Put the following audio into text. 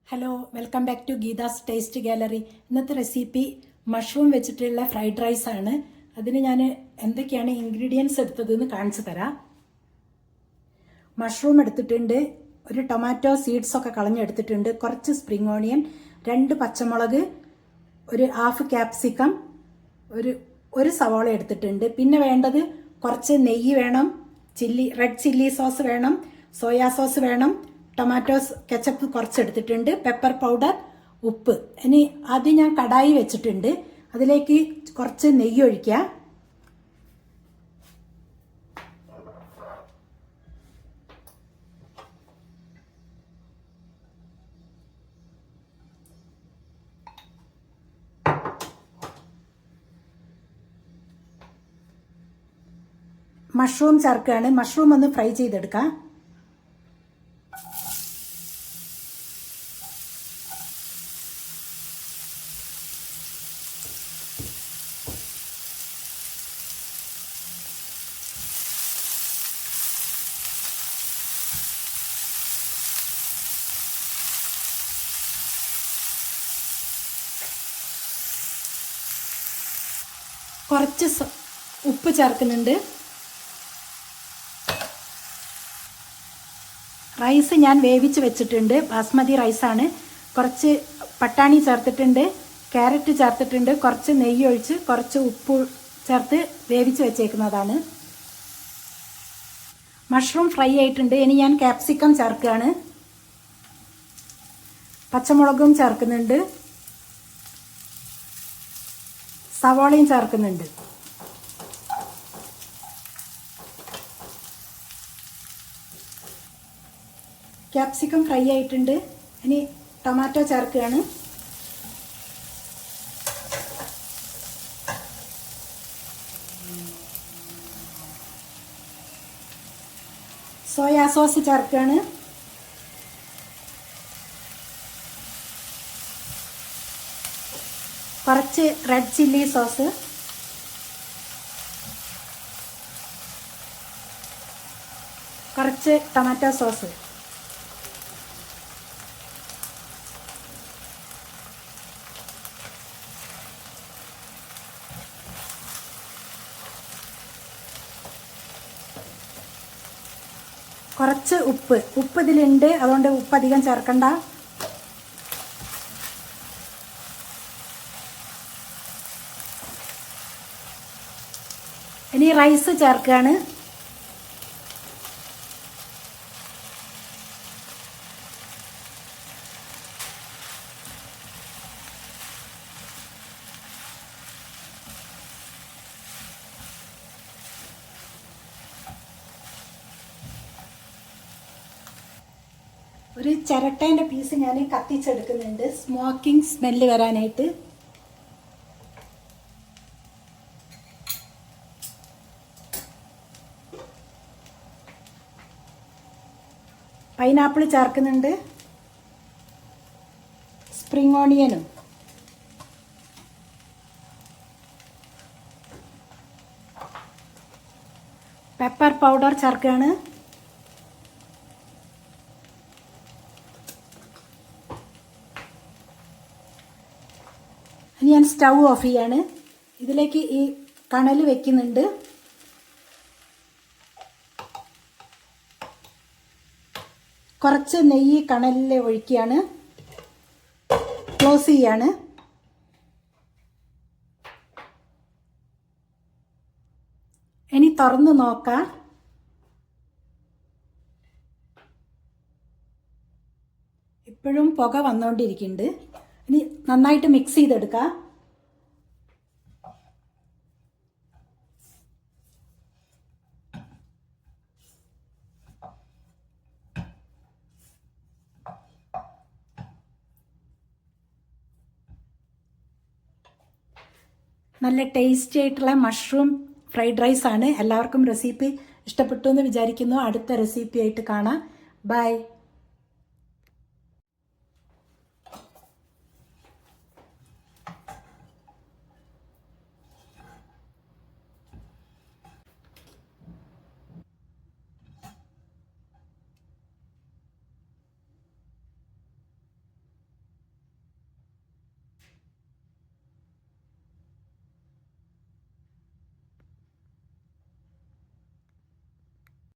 Hello, welcome back to Geetha's taste gallery. ഇന്നത്തെ recipe mushroom വെച്ചിട്ടുള്ള fried rice ആണ്. അതിന് ഞാൻ എന്തൊക്കെയാണ് ഇൻഗ്രീഡിയൻസ് എടുത്തതെന്ന് കാണിച്ചു തരാം. മഷ്റൂം എടുത്തിട്ടുണ്ട്, ഒരു ടൊമാറ്റോ സീഡ്സ് ഒക്കെ കളഞ്ഞെടുത്തിട്ടുണ്ട്, കുറച്ച് സ്പ്രിംഗ് ഓണിയൻ, 2 പച്ചമുളക്, ഒരു ഹാഫ് ക്യാപ്സിക്കം, ഒരു സവാള എടുത്തിട്ടുണ്ട്. പിന്നെ വേണ്ടത് കുറച്ച് നെയ്യ് വേണം, റെഡ് ചില്ലി സോസ് വേണം, സോയാ സോസ് വേണം, ടൊമാറ്റോസ് കെച്ചപ്പ് കുറച്ചെടുത്തിട്ടുണ്ട്, പെപ്പർ പൗഡർ, ഉപ്പ്. ഇനി ആദ്യം ഞാൻ കടായി വെച്ചിട്ടുണ്ട്, അതിലേക്ക് കുറച്ച് നെയ്യ് ഒഴിക്കുക. മഷ്റൂം ചേർക്കുകയാണ്. മഷ്റൂം ഒന്ന് ഫ്രൈ ചെയ്തെടുക്കാം. കുറച്ച് ഉപ്പ് ചേർക്കുന്നുണ്ട്. റൈസ് ഞാൻ വേവിച്ച് വെച്ചിട്ടുണ്ട്, ബാസ്മതി റൈസാണ്. കുറച്ച് പട്ടാണി ചേർത്തിട്ടുണ്ട്, ക്യാരറ്റ് ചേർത്തിട്ടുണ്ട്, കുറച്ച് നെയ്യ് ഒഴിച്ച് കുറച്ച് ഉപ്പ് ചേർത്ത് വേവിച്ച് വെച്ചേക്കുന്നതാണ്. മഷ്റൂം ഫ്രൈ ആയിട്ടുണ്ട്. ഇനി ഞാൻ ക്യാപ്സിക്കം ചേർക്കുകയാണ്. പച്ചമുളകും ചേർക്കുന്നുണ്ട്, സവാളയും ചേർക്കുന്നുണ്ട്. ക്യാപ്സിക്കം ഫ്രൈ ആയിട്ടുണ്ട്. ഇനി ടൊമാറ്റോ ചേർക്കുകയാണ്. സോയാ സോസ് ചേർക്കുകയാണ്. കുറച്ച് റെഡ് ചില്ലി സോസ്, കുറച്ച് ടൊമാറ്റോ സോസ്, കുറച്ച് ഉപ്പ് ഇതിലുണ്ട്, അതുകൊണ്ട് ഉപ്പ് അധികം ചേർക്കണ്ട. ഇനി റൈസ് ചേർക്കുകയാണ്. ഒരു ചിരട്ടേൻ്റെ പീസ് ഞാൻ കത്തിച്ചെടുക്കുന്നുണ്ട്, സ്മോക്കിംഗ് സ്മെല്ല് വരാനായിട്ട്. പൈനാപ്പിൾ ചേർക്കുന്നുണ്ട്, സ്പ്രിംഗ് ഓണിയനും, പെപ്പർ പൗഡർ ചേർക്കുകയാണ്. ഇനി ഞാൻ സ്റ്റൗ ഓഫ് ചെയ്യാണ്. ഇതിലേക്ക് ഈ കണൽ വെക്കുന്നുണ്ട്. കുറച്ച് നെയ്യ് കണലിൽ ഒഴിക്കുകയാണ്. ക്ലോസ് ചെയ്യാണ്. ഇനി തുറന്ന് നോക്കാം. ഇപ്പോഴും പുക വന്നുകൊണ്ടിരിക്കുന്നുണ്ട്. ഇനി നന്നായിട്ട് മിക്സ് ചെയ്തെടുക്കാം. നല്ല ടേസ്റ്റി ആയിട്ടുള്ള മഷ്റൂം ഫ്രൈഡ് റൈസ് ആണ്. എല്ലാവർക്കും റെസിപ്പി ഇഷ്ടപ്പെട്ടു എന്ന് വിചാരിക്കുന്നു. അടുത്ത റെസിപ്പി ആയിട്ട് കാണാം. ബൈ.